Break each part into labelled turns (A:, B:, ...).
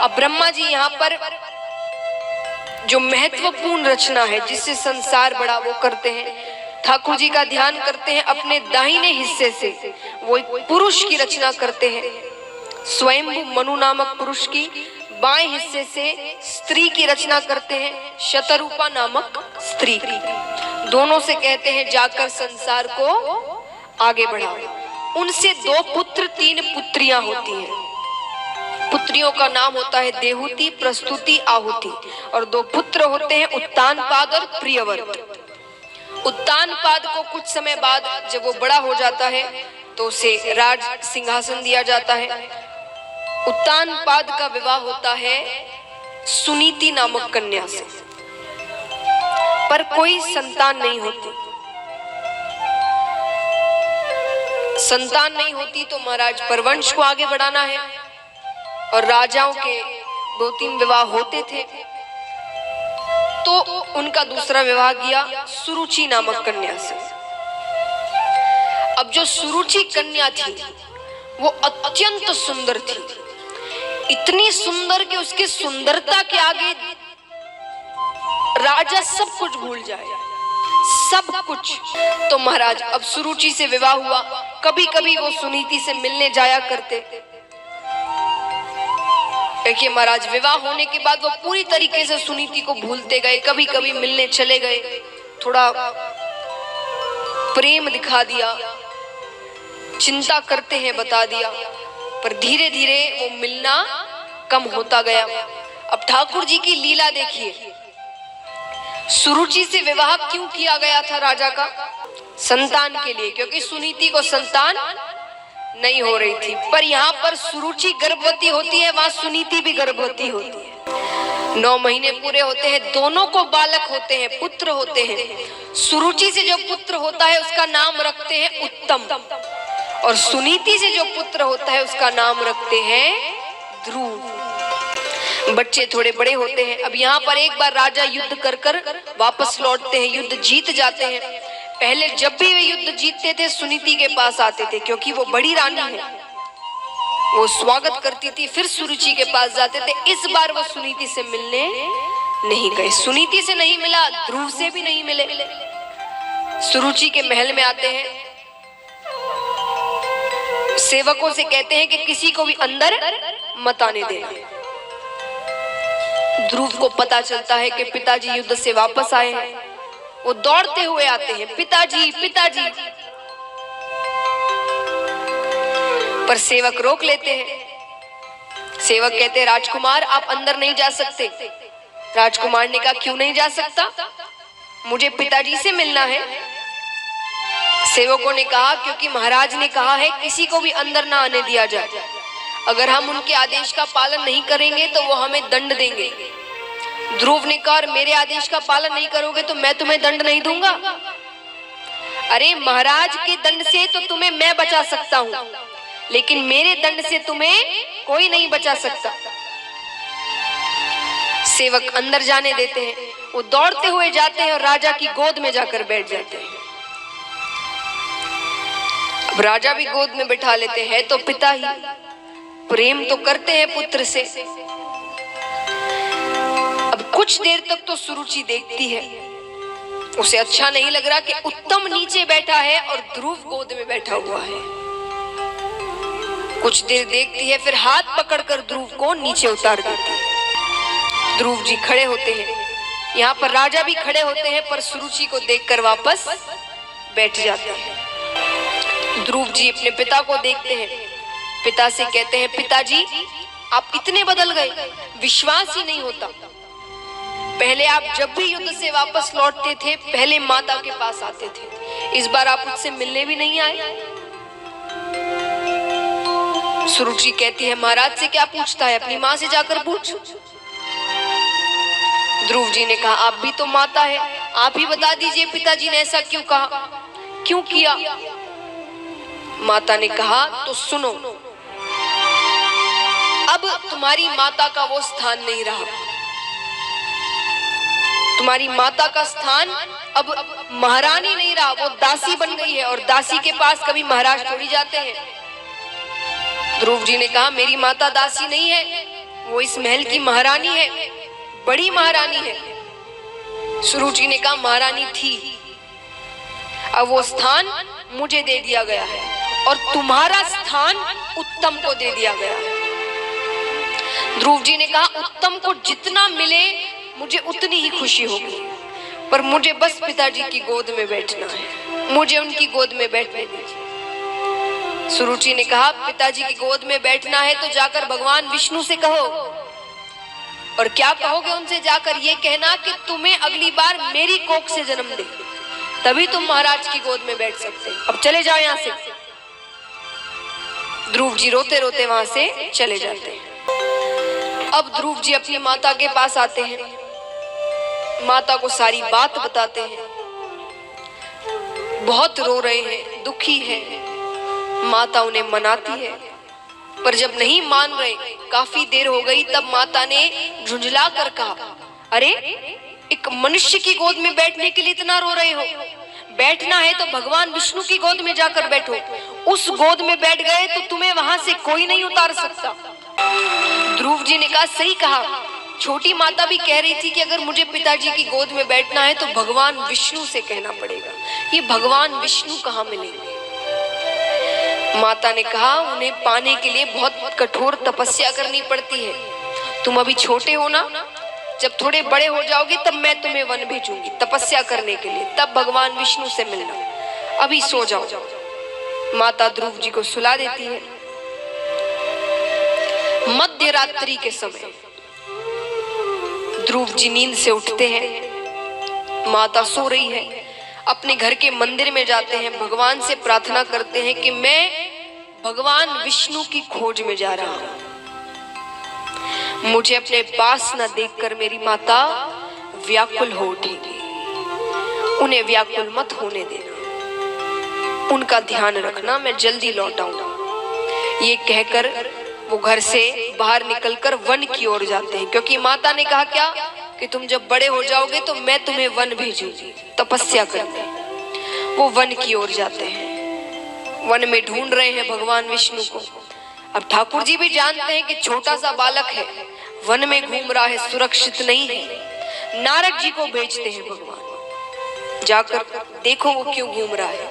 A: अब ब्रह्मा जी यहाँ पर जो महत्वपूर्ण रचना है जिससे संसार बड़ा वो करते हैं, ठाकुर जी का ध्यान करते हैं अपने दाहिने हिस्से से, वो एक पुरुष की रचना करते हैं, स्वयंभू मनु नामक पुरुष की, बाएं हिस्से से स्त्री की रचना करते हैं, शतरूपा नामक स्त्री की। दोनों से कहते हैं जाकर संसार को आगे बढ़ाओ। उनसे 2 पुत्र 3 पुत्रियां होती हैं। पुत्रियों का नाम होता है देहूति, प्रस्तुति, आहुति, और 2 पुत्र होते हैं उत्तानपाद और प्रियव्रत। उत्तानपाद को कुछ समय बाद जब वो बड़ा हो जाता है तो उसे राज सिंहासन दिया जाता है। उत्तानपाद का विवाह होता है सुनीति नामक कन्या से, पर कोई संतान नहीं होती। संतान नहीं होती तो महाराज परवंश को आगे बढ़ाना है, और राजाओं के 2-3 विवाह होते थे, तो उनका दूसरा विवाह किया सुरुचि नामक कन्या से। अब जो सुरुचि कन्या थी वो अत्यंत सुंदर थी, इतनी सुंदर कि उसकी सुंदरता के आगे राजा सब कुछ भूल जाए, सब कुछ। तो महाराज अब सुरुचि से विवाह हुआ। कभी कभी वो सुनीति से मिलने जाया करते। देखिए महाराज, विवाह होने के बाद वो पूरी तरीके से सुनीति को भूलते गए, कभी कभी मिलने चले गए, थोड़ा प्रेम दिखा दिया, चिंता करते हैं बता दिया, पर धीरे धीरे वो मिलना कम होता गया। अब ठाकुर जी की लीला देखिए, सुरुचि से विवाह क्यों किया गया था राजा का? संतान के लिए, क्योंकि सुनीति को संतान नहीं हो रही थी। पर यहाँ पर सुरुचि गर्भवती होती है, वहां सुनीति भी गर्भवती होती है। 9 महीने पूरे होते हैं, दोनों को बालक होते हैं, पुत्र होते हैं। सुरुचि से जो पुत्र होता है उसका नाम रखते हैं उत्तम, और सुनीति से जो पुत्र होता है उसका नाम रखते हैं ध्रुव। बच्चे थोड़े बड़े होते हैं। अब यहाँ पर एक बार राजा युद्ध कर कर वापस लौटते हैं, युद्ध जीत जाते हैं। पहले जब भी वे युद्ध जीतते थे सुनीति के पास आते थे, क्योंकि वो बड़ी रानी है, वो स्वागत करती थी, फिर सुरुचि के पास जाते थे। इस बार वो सुनीति से मिलने नहीं गए, सुनीति से नहीं मिला, ध्रुव से भी नहीं मिले। सुरुचि के महल में आते हैं, सेवकों से कहते हैं कि किसी को भी अंदर मत आने देना। ध्रुव को पता चलता है कि पिताजी युद्ध से वापस आए हैं। वो दौड़ते हुए आते हैं, पिताजी पिताजी, पर सेवक रोक लेते हैं। सेवक कहते हैं राजकुमार आप अंदर नहीं जा सकते। राजकुमार ने कहा क्यों नहीं जा सकता? मुझे पिताजी से मिलना है। सेवकों ने कहा क्योंकि महाराज ने कहा है किसी को भी अंदर ना आने दिया जाए, अगर हम उनके आदेश का पालन नहीं करेंगे तो वो हमें दंड देंगे। ध्रुव ने कहा मेरे आदेश का पालन नहीं करोगे तो मैं तुम्हें दंड नहीं दूंगा। अरे महाराज के दंड से तो तुम्हें मैं बचा सकता हूं, लेकिन मेरे दंड से तुम्हें कोई नहीं बचा सकता। सेवक अंदर जाने देते हैं, वो दौड़ते हुए जाते हैं और राजा की गोद में जाकर बैठ जाते हैं। अब राजा भी गोद में बिठा लेते हैं, तो पिता ही प्रेम तो करते हैं पुत्र से। अब कुछ देर तक तो सुरुचि देखती है, उसे अच्छा नहीं लग रहा कि उत्तम नीचे बैठा है और ध्रुव गोद में बैठा हुआ है। कुछ देर देखती है, फिर हाथ पकड़कर ध्रुव को नीचे उतार देती है। ध्रुव जी खड़े होते हैं, यहाँ पर राजा भी खड़े होते हैं, पर सुरुचि को देखकर वापस बैठ जाते हैं। ध्रुव जी अपने पिता को देखते हैं, पिता से कहते हैं पिताजी आप इतने बदल गए, विश्वास ही नहीं होता। पहले आप जब भी युद्ध से वापस लौटते थे पहले माता के पास आते थे, इस बार आप उससे मिलने भी नहीं आए। सुरुचि कहती है महाराज से क्या पूछता है, अपनी माँ से जाकर पूछ। ध्रुव जी ने कहा आप भी तो माता है, आप ही बता दीजिए पिताजी ने ऐसा क्यों कहा, क्यों किया। माता ने कहा तो सुनो, अब तुम्हारी माता का वो स्थान नहीं रहा। तुम्हारी माता का स्थान अब महारानी नहीं रहा, वो दासी बन गई है, और दासी के पास कभी महाराज थोड़ी जाते हैं। ध्रुव जी ने कहा मेरी माता दासी नहीं है, वो इस महल की महारानी है, बड़ी महारानी है। सुरुचि ने कहा महारानी थी, अब वो स्थान मुझे दे दिया गया है और तुम्हारा स्थान उत्तम को दे दिया गया है। ध्रुव जी ने कहा उत्तम को जितना मिले मुझे उतनी ही खुशी होगी, पर मुझे बस पिताजी की गोद में बैठना है, मुझे उनकी गोद में बैठने दीजिए। सुरुचि ने कहा पिताजी की गोद में बैठना है तो जाकर भगवान विष्णु से कहो। और क्या कहोगे उनसे जाकर? ये कहना कि तुम्हें अगली बार मेरी कोख से जन्म दे, तभी तुम महाराज की गोद में बैठ सकते। अब चले जाओ यहाँ से। ध्रुव जी रोते रोते वहां से चले जाते हैं। अब ध्रुव जी अपनी माता के पास आते हैं, माता को सारी बात बताते हैं, बहुत रो रहे हैं, दुखी है। माता उन्हें मनाती है, पर जब नहीं मान रहे, काफी देर हो गई, तब माता ने झुंझला कर कहा अरे एक मनुष्य की गोद में बैठने के लिए इतना रो रहे हो? बैठना है तो भगवान विष्णु की गोद में जाकर बैठो। उस गोद में बैठ गए तो तुम्हें वहां से कोई नहीं उतार सकता। ध्रुव जी ने कहा सही कहा, छोटी माता भी कह रही थी कि अगर मुझे पिताजी की गोद में बैठना है तो भगवान विष्णु से कहना पड़ेगा। ये भगवान विष्णु कहाँ मिलेंगे? माता ने कहा उन्हें पाने के लिए बहुत कठोर तपस्या करनी पड़ती है। तुम अभी छोटे हो ना, जब थोड़े बड़े हो जाओगे तब मैं तुम्हें वन भेजूंगी तपस्या करने के लिए, तब भगवान विष्णु से मिलना। अभी सो जाओ। माता ध्रुव जी को सुला देती है। मध्य रात्रि के समय ध्रुव जी नींद से उठते हैं, माता सो रही है। अपने घर के मंदिर में जाते हैं, भगवान से प्रार्थना करते हैं कि मैं भगवान विष्णु की खोज में जा रहा हूं, मुझे अपने पास न देखकर मेरी माता व्याकुल हो उठेगी, उन्हें व्याकुल मत होने देना, उनका ध्यान रखना, मैं जल्दी लौट आऊंगा। ये कहकर वो घर से बाहर निकलकर वन की ओर जाते हैं, क्योंकि माता ने कहा क्या कि तुम जब बड़े हो जाओगे तो मैं तुम्हें वन भेजूंगी तपस्या करने। वो वन की ओर जाते हैं, वन में ढूंढ रहे हैं भगवान विष्णु को। अब ठाकुर जी भी जानते हैं कि छोटा सा बालक है, वन में घूम रहा है, सुरक्षित नहीं है। नारद जी को भेजते हैं भगवान, जाकर देखो वो क्यों घूम रहा है,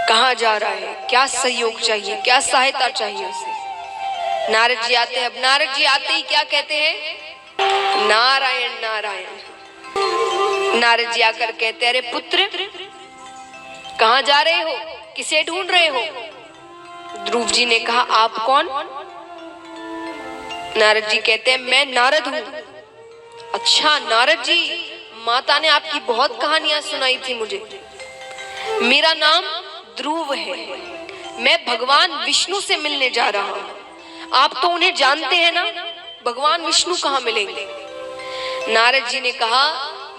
A: कहाँ जा रहा है, क्या सहयोग चाहिए, क्या सहायता चाहिए उसे। नारद जी आते हैं। अब नारद जी आते ही क्या कहते हैं? नारायण नारायण। नारद जी आकर कहते हैं अरे पुत्र कहाँ जा रहे हो, किसे ढूंढ रहे हो? ध्रुव जी ने कहा आप कौन? नारद जी कहते हैं मैं नारद हूँ। अच्छा नारद जी, माता ने आपकी बहुत कहानियां सुनाई थी मुझे। मेरा नाम ध्रुव है, मैं भगवान विष्णु से मिलने जा रहा हूँ। आप तो उन्हें जानते हैं ना, भगवान विष्णु कहाँ मिलेंगे? नारद जी ने कहा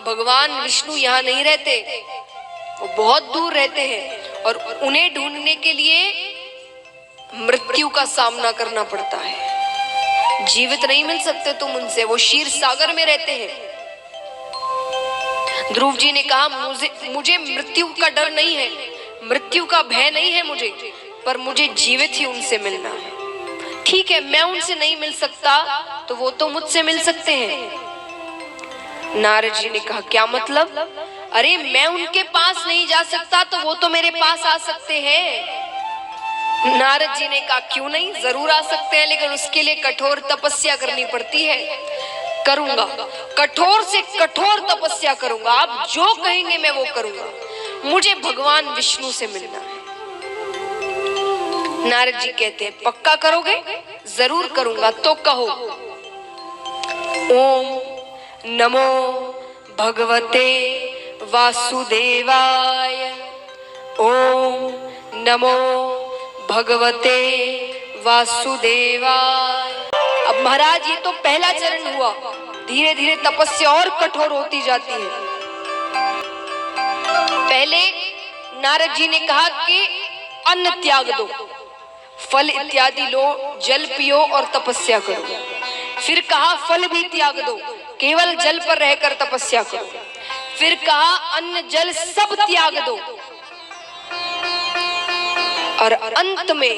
A: भगवान विष्णु यहाँ नहीं रहते, वो बहुत दूर रहते हैं और उन्हें ढूंढने के लिए मृत्यु का सामना करना पड़ता है, जीवित नहीं मिल सकते तुम उनसे, वो क्षीर सागर में रहते हैं। ध्रुव जी ने कहा मुझे मृत्यु का डर नहीं है, मृत्यु का भय नहीं है मुझे, पर मुझे जीवित ही उनसे मिलना है। ठीक है, मैं उनसे नहीं मिल सकता तो वो तो मुझसे मिल सकते हैं। नारद जी ने कहा क्या मतलब? अरे मैं उनके पास नहीं जा सकता तो वो तो मेरे पास आ सकते हैं। नारद जी ने कहा क्यों नहीं, जरूर आ सकते हैं, लेकिन उसके लिए कठोर तपस्या करनी पड़ती है। करूंगा, कठोर से कठोर तपस्या करूंगा, आप जो कहेंगे मैं वो करूंगा, मुझे भगवान विष्णु से मिलना है। नारद जी कहते हैं पक्का करोगे? जरूर करूंगा, तो कहो। ओम नमो भगवते वासुदेवाय, ओम नमो भगवते वासुदेवाय। अब महाराज ये तो पहला चरण हुआ, धीरे धीरे तपस्या और कठोर होती जाती है। पहले नारद जी ने कहा कि अन्न त्याग दो, फल इत्यादि लो, जल पियो और तपस्या करो। फिर कहा फल भी त्याग दो, केवल जल पर रहकर तपस्या करो। फिर कहा अन्न जल सब त्याग दो, और अंत में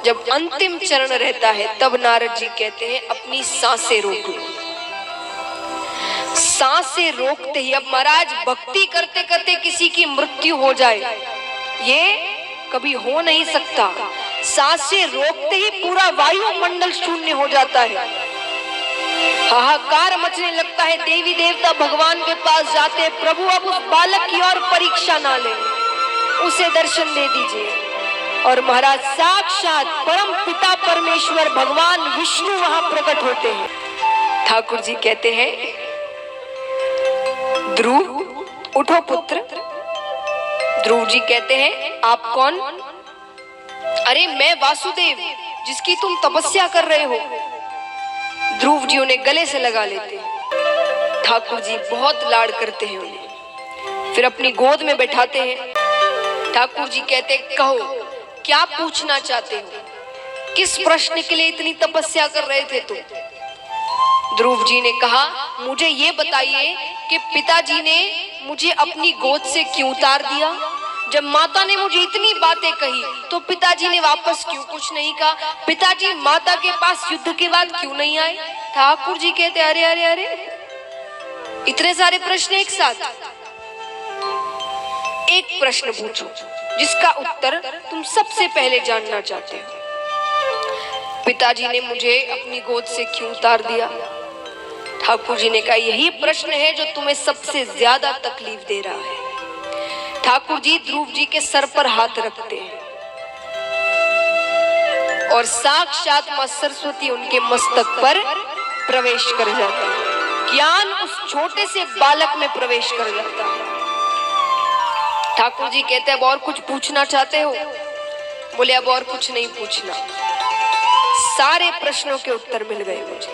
A: जब अंतिम चरण रहता है तब नारद जी कहते हैं अपनी सांसें रोक लो। सांसें रोकते ही, अब महाराज भक्ति करते करते किसी की मृत्यु हो जाए ये कभी हो नहीं सकता। सांसें रोकते ही पूरा वायुमंडल शून्य हो जाता है, हाहाकार मचने लगता है। देवी देवता भगवान के पास जाते हैं, प्रभु अब उस बालक की और परीक्षा ना ले, उसे दर्शन दे दीजिए। और महाराज साक्षात परम पिता परमेश्वर भगवान विष्णु वहां प्रकट होते हैं। ठाकुर जी कहते हैं ध्रुव उठो पुत्र। ध्रुव जी कहते हैं आप कौन? अरे मैं वासुदेव जिसकी तुम तपस्या कर रहे हो। ध्रुव जी उन्हें गले से लगा लेते हैं। ठाकुर जी बहुत लाड करते हैं उन्हें, फिर अपनी गोद में बैठाते हैं। ठाकुर जी कहते कहो क्या पूछना चाहते हो, किस प्रश्न के लिए इतनी तपस्या कर रहे थे तुम? ध्रुव जी ने कहा मुझे ये बताइए कि पिताजी ने मुझे अपनी गोद से क्यों उतार दिया? जब माता ने मुझे इतनी बातें कही तो पिताजी ने वापस क्यों कुछ नहीं कहा? पिताजी माता के पास युद्ध के बाद क्यों नहीं आए? ठाकुर जी कहते अरे अरे अरे इतने सारे प्रश्न एक साथ। एक प्रश्न पूछो जिसका उत्तर तुम सबसे पहले जानना चाहते हो। पिताजी ने मुझे अपनी गोद से क्यों उतार दिया? ठाकुर जी ने कहा यही प्रश्न है जो तुम्हें सबसे ज्यादा तकलीफ दे रहा है। ठाकुर जी ध्रुव जी के सर पर हाथ रखते हैं और साक्षात मां सरस्वती उनके मस्तक पर प्रवेश कर जाती है। ज्ञान उस छोटे से बालक में प्रवेश कर जाता है। ठाकुर जी कहते हैं अब और कुछ पूछना चाहते हो? बोले अब और कुछ नहीं पूछना, सारे प्रश्नों के उत्तर मिल गए मुझे।